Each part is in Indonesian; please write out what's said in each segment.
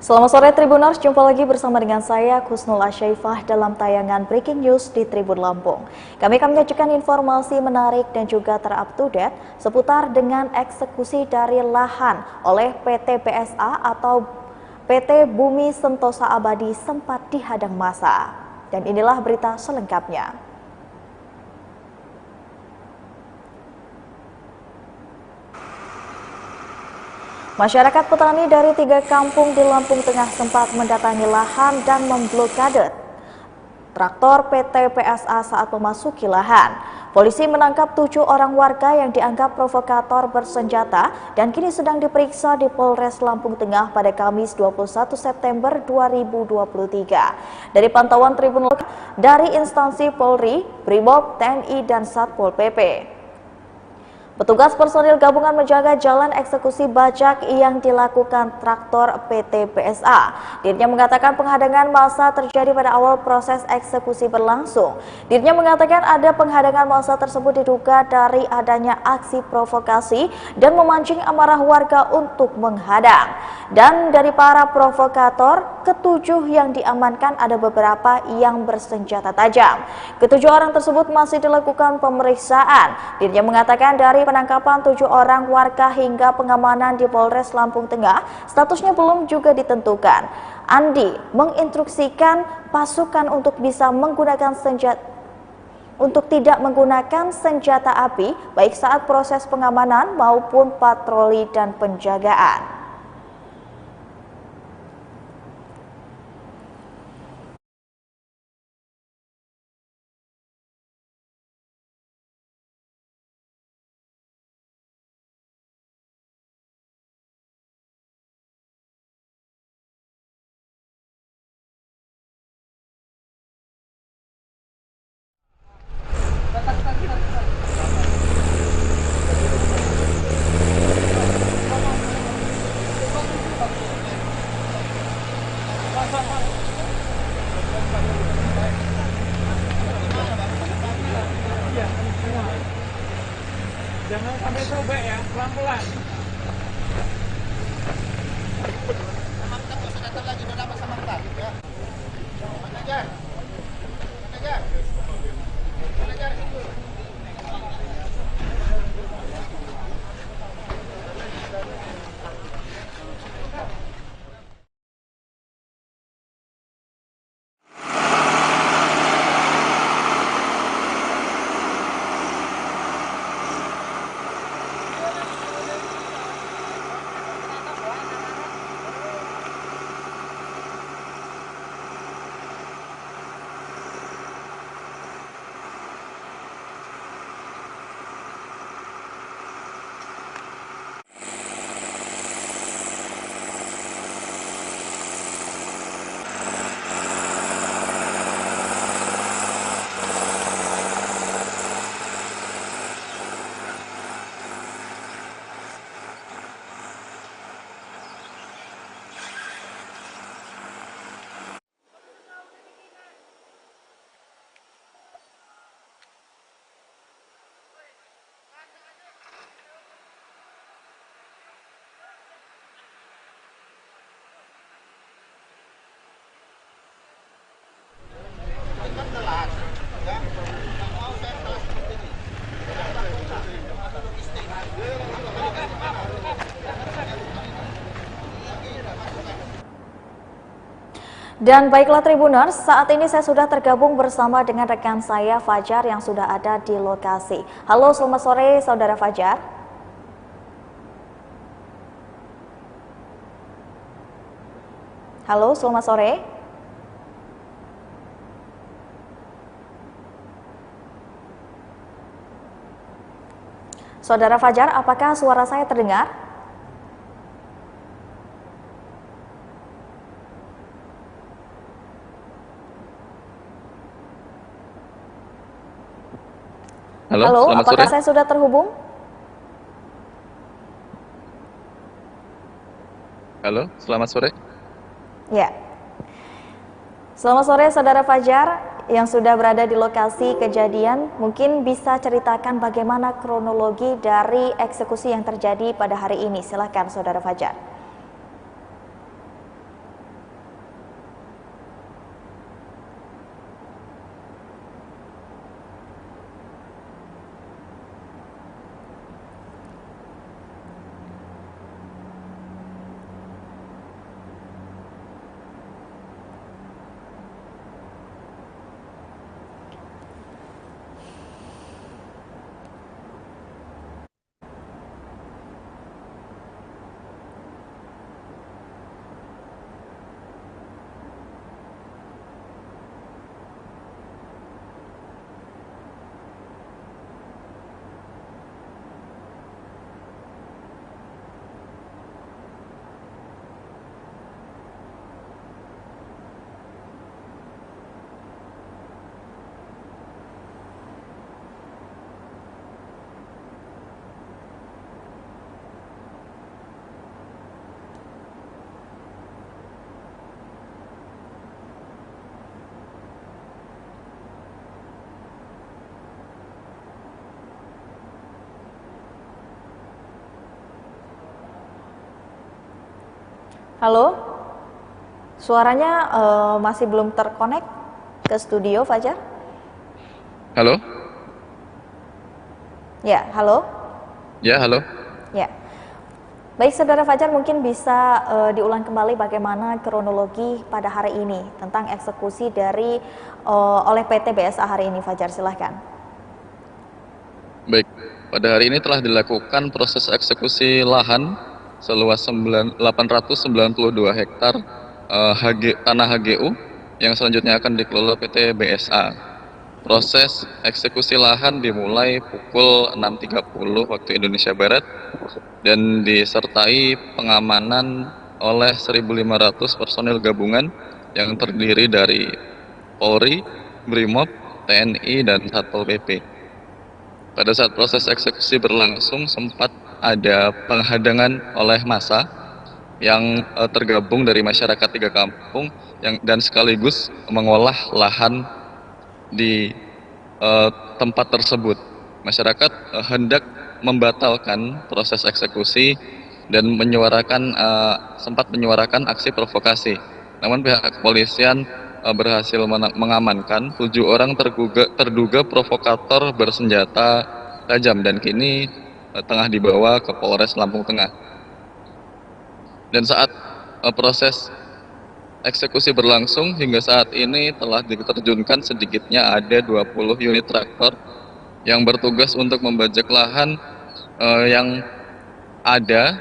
Selamat sore Tribuners, jumpa lagi bersama dengan saya Kusnul Asyaifah dalam tayangan Breaking News di Tribun Lampung. Kami akan menyajikan informasi menarik dan juga ter-up-to-date seputar dengan eksekusi dari lahan oleh PT PSA atau PT Bumi Sentosa Abadi sempat dihadang massa. Dan inilah berita selengkapnya. Masyarakat petani dari 3 kampung di Lampung Tengah sempat mendatangi lahan dan memblokade traktor PT PSA saat memasuki lahan. Polisi menangkap 7 orang warga yang dianggap provokator bersenjata dan kini sedang diperiksa di Polres Lampung Tengah pada Kamis 21 September 2023. Dari pantauan Tribun dari instansi Polri, Brimob, TNI, dan Satpol PP. Petugas personil gabungan menjaga jalan eksekusi bajak yang dilakukan traktor PT PSA. Dirinya mengatakan penghadangan massa terjadi pada awal proses eksekusi berlangsung. Dirinya mengatakan ada penghadangan massa tersebut diduga dari adanya aksi provokasi dan memancing amarah warga untuk menghadang. Dan dari para provokator, ketujuh yang diamankan ada beberapa yang bersenjata tajam. Ketujuh orang tersebut masih dilakukan pemeriksaan. Dirinya mengatakan dari penangkapan 7 orang warga hingga pengamanan di Polres Lampung Tengah, statusnya belum juga ditentukan. Andi menginstruksikan pasukan untuk bisa menggunakan tidak menggunakan senjata api baik saat proses pengamanan maupun patroli dan penjagaan. Jangan sampai sobek ya, pelan-pelan. Dan baiklah Tribuners, saat ini saya sudah tergabung bersama dengan rekan saya Fajar yang sudah ada di lokasi. Halo, selamat sore Saudara Fajar. Halo, selamat sore. Saudara Fajar, apakah suara saya terdengar? Halo, apakah saya sudah terhubung? Halo, selamat sore. Ya. Selamat sore Saudara Fajar yang sudah berada di lokasi kejadian. Mungkin bisa ceritakan bagaimana kronologi dari eksekusi yang terjadi pada hari ini. Silakan Saudara Fajar. Halo, suaranya masih belum terkonek ke studio Fajar? Halo? Ya, halo? Ya, halo. Ya. Baik Saudara Fajar, mungkin bisa diulang kembali bagaimana kronologi pada hari ini tentang eksekusi dari oleh PT BSA hari ini, Fajar, silahkan. Baik, pada hari ini telah dilakukan proses eksekusi lahan seluas 892 hektar tanah HGU yang selanjutnya akan dikelola PT BSA. Proses eksekusi lahan dimulai pukul 6.30 waktu Indonesia Barat dan disertai pengamanan oleh 1.500 personil gabungan yang terdiri dari Polri, Brimob, TNI, dan Satpol PP. Pada saat proses eksekusi berlangsung sempat ada penghadangan oleh massa yang tergabung dari masyarakat 3 kampung dan sekaligus mengolah lahan di tempat tersebut. Masyarakat hendak membatalkan proses eksekusi dan sempat menyuarakan aksi provokasi. Namun pihak kepolisian berhasil mengamankan 7 orang terduga provokator bersenjata tajam dan kini tengah dibawa ke Polres Lampung Tengah. Dan saat proses eksekusi berlangsung hingga saat ini telah diterjunkan sedikitnya ada 20 unit traktor yang bertugas untuk membajak lahan yang ada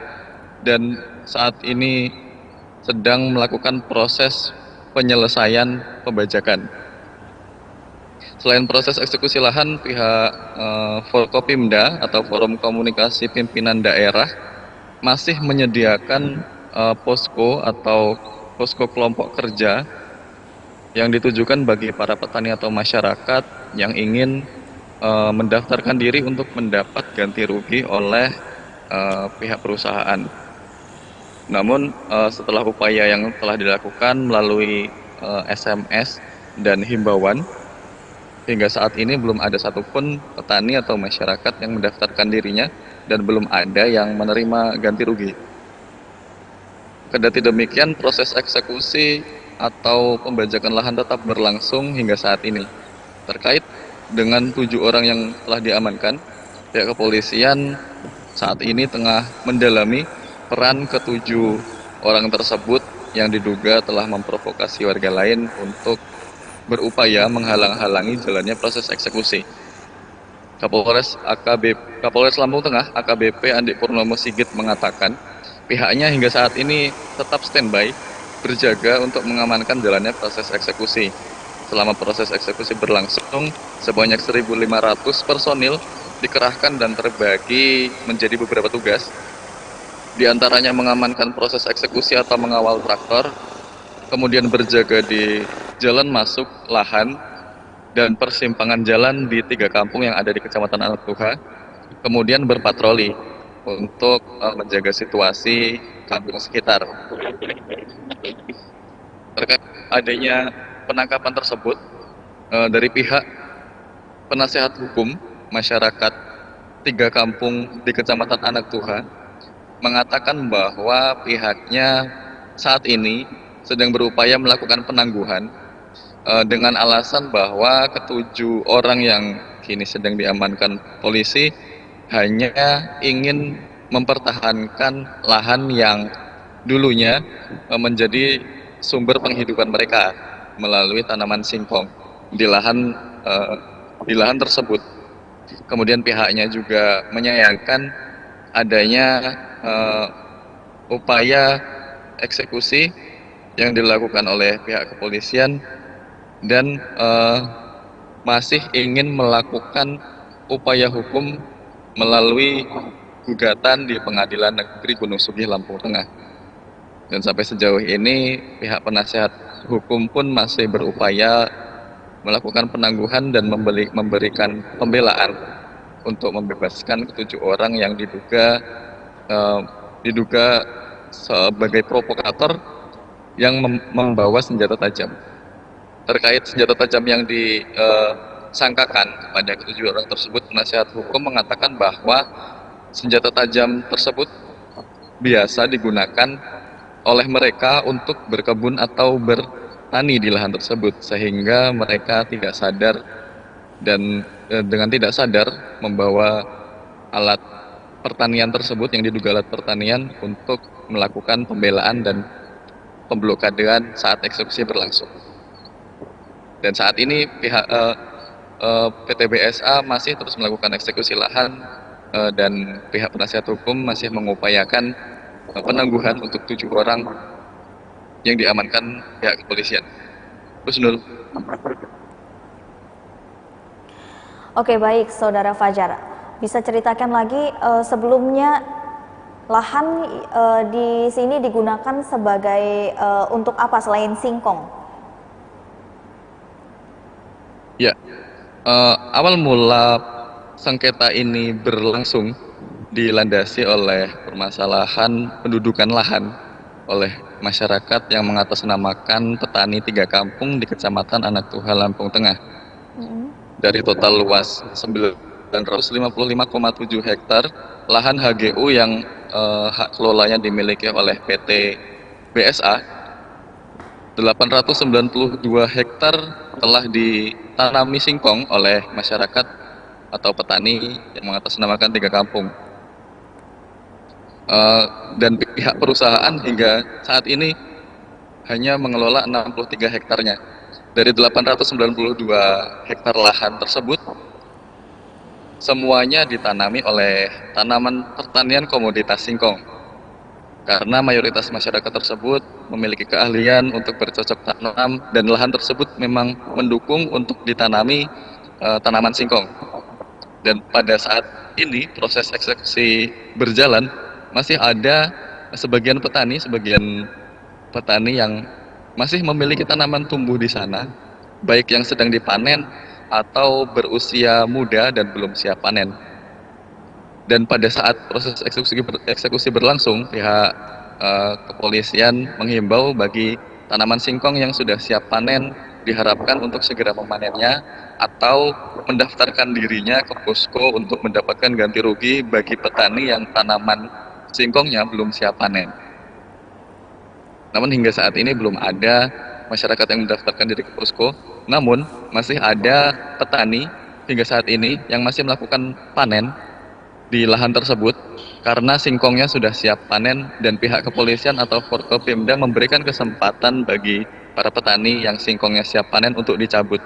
dan saat ini sedang melakukan proses penyelesaian pembajakan. Selain proses eksekusi lahan, pihak Forkopimda atau Forum Komunikasi Pimpinan Daerah masih menyediakan posko atau posko kelompok kerja yang ditujukan bagi para petani atau masyarakat yang ingin mendaftarkan diri untuk mendapat ganti rugi oleh pihak perusahaan. Namun setelah upaya yang telah dilakukan melalui SMS dan himbauan, hingga saat ini belum ada satupun petani atau masyarakat yang mendaftarkan dirinya dan belum ada yang menerima ganti rugi. Kendati demikian, proses eksekusi atau pembajakan lahan tetap berlangsung hingga saat ini. Terkait dengan 7 orang yang telah diamankan, pihak kepolisian saat ini tengah mendalami peran ke-7 orang tersebut yang diduga telah memprovokasi warga lain untuk berupaya menghalang-halangi jalannya proses eksekusi. Kapolres Lampung Tengah AKBP Andi Purnomo Sigit mengatakan pihaknya hingga saat ini tetap standby berjaga untuk mengamankan jalannya proses eksekusi. Selama proses eksekusi berlangsung, sebanyak 1.500 personil dikerahkan dan terbagi menjadi beberapa tugas. Di antaranya mengamankan proses eksekusi atau mengawal traktor, kemudian berjaga di jalan masuk lahan dan persimpangan jalan di 3 kampung yang ada di Kecamatan Anak Tuha, kemudian berpatroli untuk menjaga situasi kampung sekitar. terkait adanya penangkapan tersebut dari pihak penasehat hukum masyarakat 3 kampung di Kecamatan Anak Tuha mengatakan bahwa pihaknya saat ini sedang berupaya melakukan penangguhan dengan alasan bahwa ketujuh orang yang kini sedang diamankan polisi hanya ingin mempertahankan lahan yang dulunya menjadi sumber penghidupan mereka melalui tanaman singkong di lahan tersebut. Kemudian pihaknya juga menyayangkan adanya upaya eksekusi yang dilakukan oleh pihak kepolisian dan masih ingin melakukan upaya hukum melalui gugatan di Pengadilan Negeri Gunung Sugih, Lampung Tengah. Dan sampai sejauh ini pihak penasehat hukum pun masih berupaya melakukan penangguhan dan memberikan pembelaan untuk membebaskan ketujuh orang yang diduga sebagai provokator yang membawa senjata tajam. Terkait senjata tajam yang disangkakan kepada ketujuh orang tersebut, penasehat hukum mengatakan bahwa senjata tajam tersebut biasa digunakan oleh mereka untuk berkebun atau bertani di lahan tersebut, sehingga mereka tidak sadar dan dengan tidak sadar membawa alat pertanian tersebut yang diduga alat pertanian untuk melakukan pembelaan dan pemblokadean saat eksekusi berlangsung. Dan saat ini pihak PT BSA masih terus melakukan eksekusi lahan dan pihak penasihat hukum masih mengupayakan penangguhan untuk 7 orang yang diamankan pihak kepolisian. Husnul. Oke, baik Saudara Fajar. Bisa ceritakan lagi sebelumnya lahan di sini digunakan sebagai untuk apa selain singkong? Ya, awal mula sengketa ini berlangsung dilandasi oleh permasalahan pendudukan lahan oleh masyarakat yang mengatasnamakan petani 3 kampung di Kecamatan Anak Tuha, Lampung Tengah. Dari total luas 955,7 hektar lahan HGU yang hak kelolanya dimiliki oleh PT BSA, 892 hektar telah ditanami singkong oleh masyarakat atau petani yang mengatasnamakan 3 kampung. Dan pihak perusahaan hingga saat ini hanya mengelola 63 hektarnya. Dari 892 hektar lahan tersebut, semuanya ditanami oleh tanaman pertanian komoditas singkong. Karena mayoritas masyarakat tersebut memiliki keahlian untuk bercocok tanam dan lahan tersebut memang mendukung untuk ditanami tanaman singkong. Dan pada saat ini proses eksekusi berjalan, masih ada sebagian petani yang masih memiliki tanaman tumbuh di sana, baik yang sedang dipanen atau berusia muda dan belum siap panen. Dan pada saat proses eksekusi berlangsung, pihak kepolisian menghimbau bagi tanaman singkong yang sudah siap panen diharapkan untuk segera memanennya atau mendaftarkan dirinya ke posko untuk mendapatkan ganti rugi bagi petani yang tanaman singkongnya belum siap panen. Namun hingga saat ini belum ada masyarakat yang mendaftarkan diri ke posko, namun masih ada petani hingga saat ini yang masih melakukan panen di lahan tersebut karena singkongnya sudah siap panen dan pihak kepolisian atau Forkopimda memberikan kesempatan bagi para petani yang singkongnya siap panen untuk dicabut.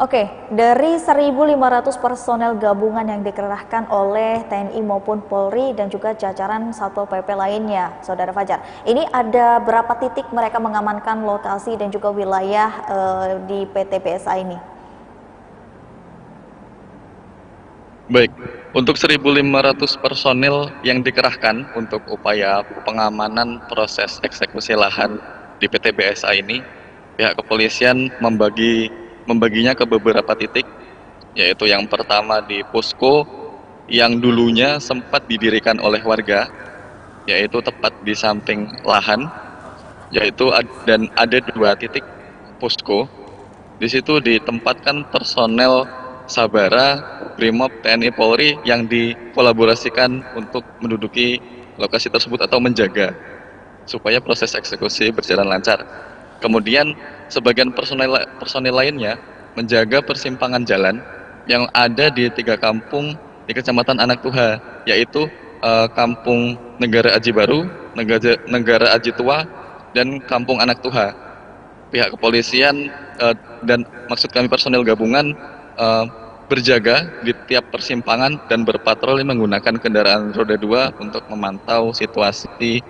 Oke, dari 1.500 personel gabungan yang dikerahkan oleh TNI maupun Polri dan juga jajaran Satpol PP lainnya, Saudara Fajar, ini ada berapa titik mereka mengamankan lokasi dan juga wilayah di PT BSA ini? Baik, untuk 1.500 personil yang dikerahkan untuk upaya pengamanan proses eksekusi lahan di PT BSA ini, pihak kepolisian membaginya ke beberapa titik, yaitu yang pertama di posko yang dulunya sempat didirikan oleh warga yaitu tepat di samping lahan, dan ada 2 titik posko. Di situ ditempatkan personel Sabara, Brimob, TNI Polri yang dikolaborasikan untuk menduduki lokasi tersebut atau menjaga supaya proses eksekusi berjalan lancar. Kemudian sebagian personil lainnya menjaga persimpangan jalan yang ada di 3 kampung di Kecamatan Anak Tuha, yaitu Kampung Negara Aji Baru, Negara Aji Tua, dan Kampung Anak Tuha. Pihak kepolisian dan maksud kami personil gabungan berjaga di tiap persimpangan dan berpatroli menggunakan kendaraan roda 2 untuk memantau situasi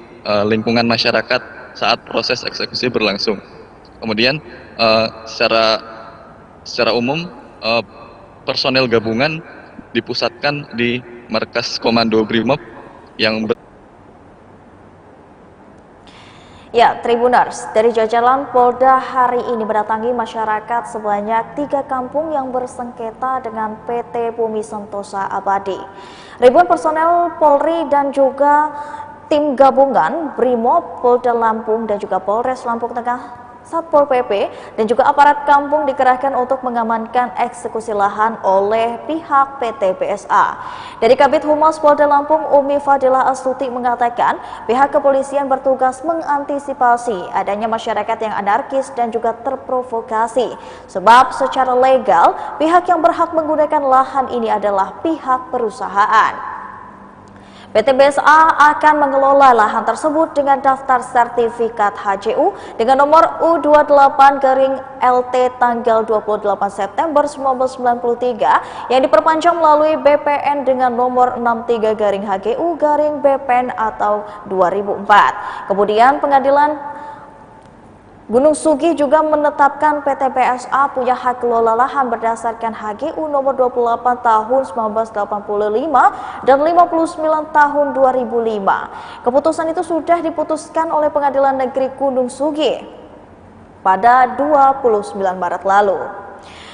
lingkungan masyarakat saat proses eksekusi berlangsung. Kemudian secara umum personel gabungan dipusatkan di markas Komando Brimob yang Ya, Tribuners, dari jajaran Polda hari ini mendatangi masyarakat sebanyak 3 kampung yang bersengketa dengan PT Bumi Sentosa Abadi. Ribuan personel Polri dan juga tim gabungan Brimob, Polda Lampung dan juga Polres Lampung Tengah, Satpol PP dan juga aparat kampung dikerahkan untuk mengamankan eksekusi lahan oleh pihak PT BSA. Dari Kabid Humas Polda Lampung, Umi Fadilah Astuti mengatakan pihak kepolisian bertugas mengantisipasi adanya masyarakat yang anarkis dan juga terprovokasi. Sebab secara legal pihak yang berhak menggunakan lahan ini adalah pihak perusahaan. PT BSA akan mengelola lahan tersebut dengan daftar sertifikat HJU dengan nomor U28-LT tanggal 28 September 1993 yang diperpanjang melalui BPN dengan nomor 63-HGU-BPN atau 2004. Kemudian Pengadilan Gunung Sugi juga menetapkan PT BSA punya hak kelola lahan berdasarkan HGU nomor 28 tahun 1985 dan 59 tahun 2005. Keputusan itu sudah diputuskan oleh Pengadilan Negeri Gunung Sugi pada 29 Maret lalu.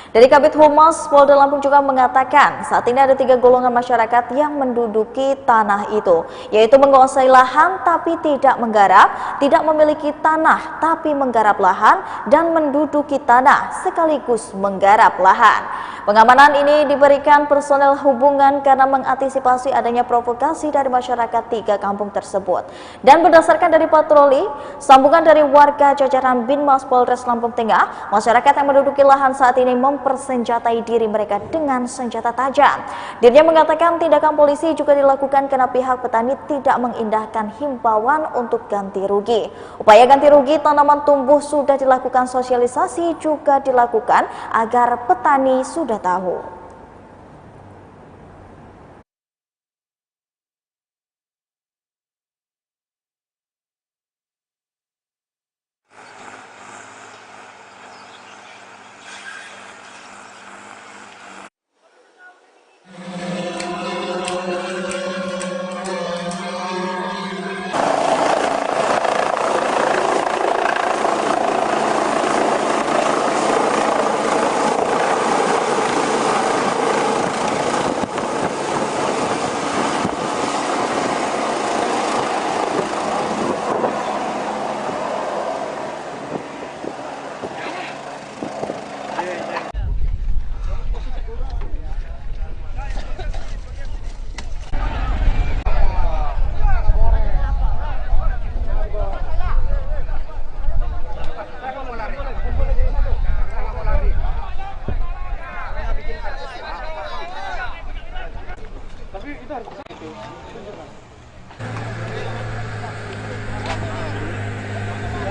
Dari Kabid Humas Polda Lampung juga mengatakan saat ini ada 3 golongan masyarakat yang menduduki tanah itu, yaitu menguasai lahan tapi tidak menggarap, tidak memiliki tanah tapi menggarap lahan, dan menduduki tanah sekaligus menggarap lahan. Pengamanan ini diberikan personel hubungan karena mengantisipasi adanya provokasi dari masyarakat 3 kampung tersebut. Dan berdasarkan dari patroli, sambungan dari warga jajaran Binmas Polres Lampung Tengah, masyarakat yang menduduki lahan saat ini mempersenjatai diri mereka dengan senjata tajam. Dirinya mengatakan tindakan polisi juga dilakukan karena pihak petani tidak mengindahkan himbauan untuk ganti rugi. Upaya ganti rugi tanaman tumbuh sudah dilakukan, sosialisasi juga dilakukan agar petani sudah tahu.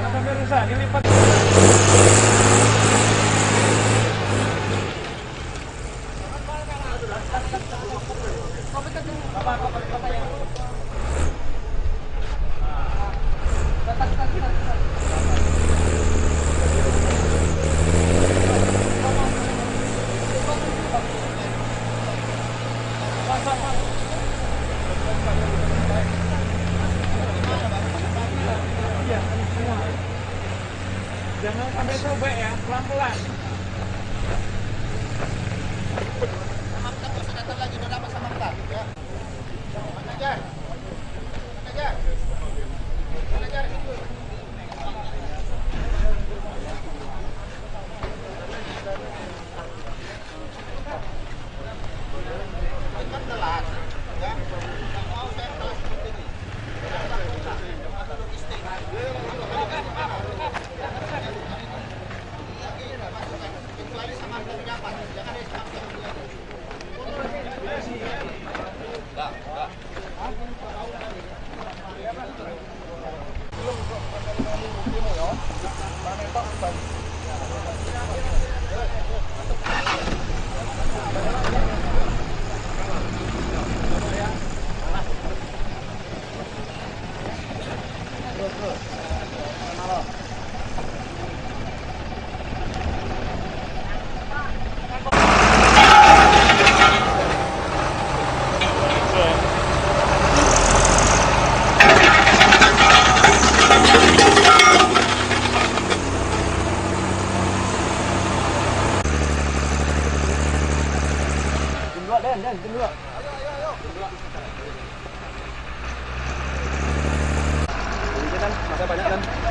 Sampai rusak, dilipat. Jangan sampai sobek ya, pelan-pelan. Sama kita, lagi udah dapat sama kita. Ya. Aja.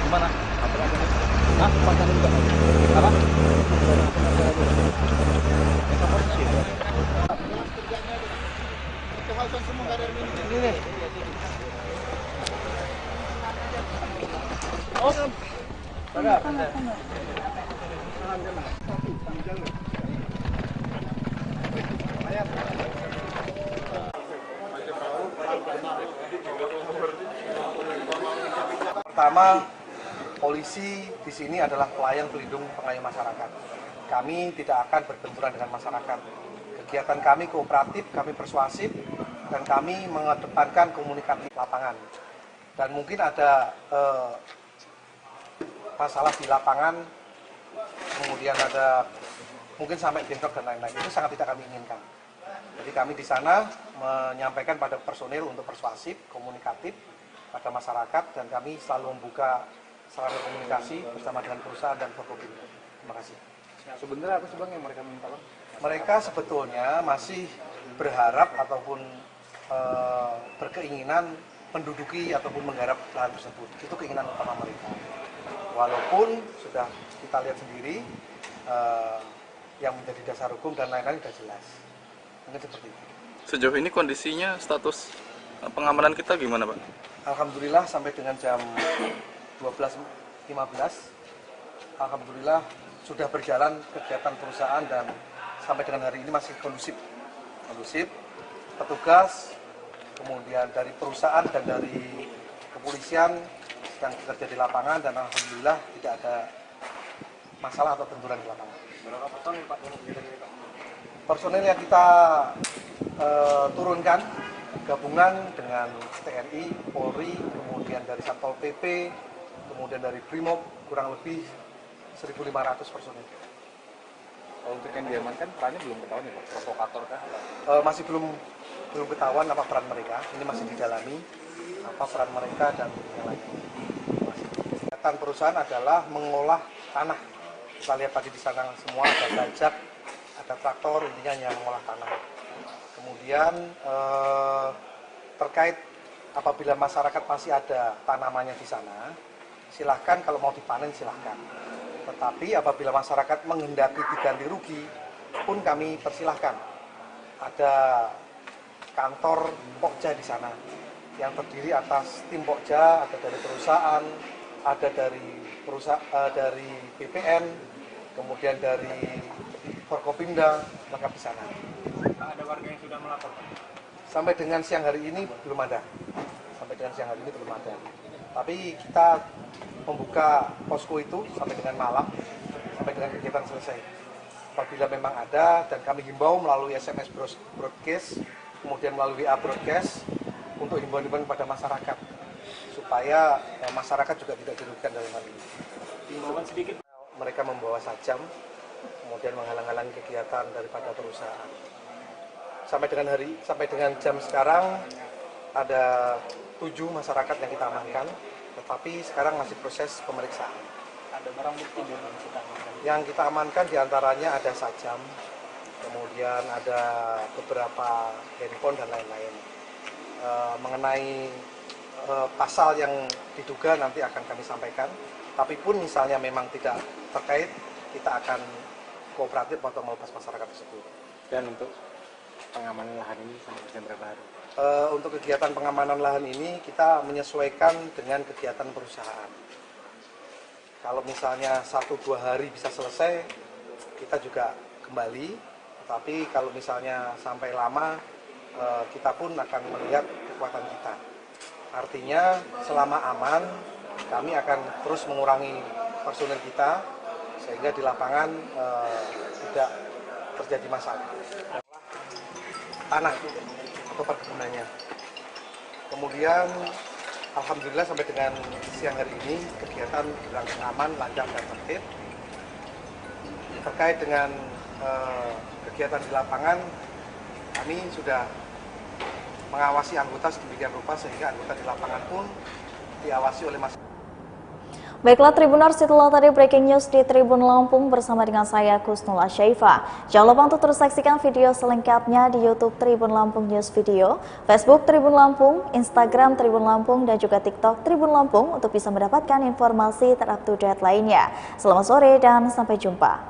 Gimana? Hah? Apa? Pertama, polisi di sini adalah pelayan pelindung pengayom masyarakat. Kami tidak akan berbenturan dengan masyarakat. Kegiatan kami kooperatif, kami persuasif, dan kami mengedepankan komunikasi lapangan. Dan mungkin ada masalah di lapangan, kemudian ada mungkin sampai bentrok dan lain-lain. Itu sangat tidak kami inginkan. Jadi kami di sana menyampaikan pada personil untuk persuasif, komunikatif pada masyarakat, dan kami selalu membuka sarana komunikasi bersama dengan perusahaan dan Forkopimda. Terima kasih. Sebenarnya apa sih Bang yang mereka minta Bang? Mereka sebetulnya masih berharap ataupun berkeinginan menduduki ataupun menggarap lahan tersebut. Itu keinginan utama mereka. Walaupun sudah kita lihat sendiri yang menjadi dasar hukum dan lain-lain sudah jelas. Mungkin seperti itu. Sejauh ini kondisinya status pengamanan kita gimana, Pak? Alhamdulillah sampai dengan jam 12.15 alhamdulillah sudah berjalan kegiatan perusahaan dan sampai dengan hari ini masih kondusif. Petugas, kemudian dari perusahaan dan dari kepolisian yang bekerja di lapangan, dan alhamdulillah tidak ada masalah atau benturan di lapangan. Berapa personil Pak? Personil yang kita turunkan gabungan dengan TNI, Polri, kemudian dari Satpol PP, kemudian dari Brimob, kurang lebih 1.500 personil. Kalau untuk yang diamankan perannya belum ketahuan ya Pak? Provokator kah? Masih belum ketahuan apa peran mereka. Ini masih didalami apa peran mereka dan yang lain. Kegiatan perusahaan adalah mengolah tanah. Kita lihat tadi di sana semua ada bajak, ada traktor, intinya yang mengolah tanah. Kemudian terkait apabila masyarakat masih ada tanamannya di sana, silahkan kalau mau dipanen silahkan. Tetapi apabila masyarakat menghendaki diganti rugi pun kami persilahkan. Ada kantor Pokja di sana yang terdiri atas tim Pokja, ada dari perusahaan, ada dari BPN, kemudian dari Forkopimda, lengkap di sana. Ada warga yang sudah melapor Pak? Sampai dengan siang hari ini belum ada. Tapi kita membuka posko itu sampai dengan malam, sampai dengan kegiatan selesai. Apabila memang ada, dan kami himbau melalui SMS broadcast, kemudian melalui WA broadcast, untuk himbauan-himbauan kepada masyarakat, supaya masyarakat juga tidak dirugikan dalam hal ini. Himbauan sedikit. Mereka membawa sajam, kemudian menghalang-halangi kegiatan daripada perusahaan. Sampai dengan jam sekarang ada 7 masyarakat yang kita amankan, tetapi sekarang masih proses pemeriksaan. Ada barang bukti yang kita amankan? Yang kita amankan diantaranya ada sajam, kemudian ada beberapa handphone dan lain-lain. Mengenai pasal yang diduga nanti akan kami sampaikan, tapi pun misalnya memang tidak terkait, kita akan kooperatif atau melepas masyarakat tersebut. Dan untuk pengamanan lahan ini sampai jam berapa hari? Untuk kegiatan pengamanan lahan ini kita menyesuaikan dengan kegiatan perusahaan. Kalau misalnya 1-2 hari bisa selesai, kita juga kembali. Tapi kalau misalnya sampai lama, kita pun akan melihat kekuatan kita. Artinya selama aman, kami akan terus mengurangi personil kita sehingga di lapangan tidak terjadi masalah. Tanah atau perkebunannya. Kemudian alhamdulillah sampai dengan siang hari ini kegiatan berlangsung aman, lancar dan tertib. Terkait dengan kegiatan di lapangan, kami sudah mengawasi anggota sedemikian rupa sehingga anggota di lapangan pun diawasi oleh masyarakat. Baiklah Tribuners, itulah tadi breaking news di Tribun Lampung bersama dengan saya Kusnul Asyaifa. Jangan lupa untuk terus saksikan video selengkapnya di YouTube Tribun Lampung News Video, Facebook Tribun Lampung, Instagram Tribun Lampung, dan juga TikTok Tribun Lampung untuk bisa mendapatkan informasi terupdate lainnya. Selamat sore dan sampai jumpa.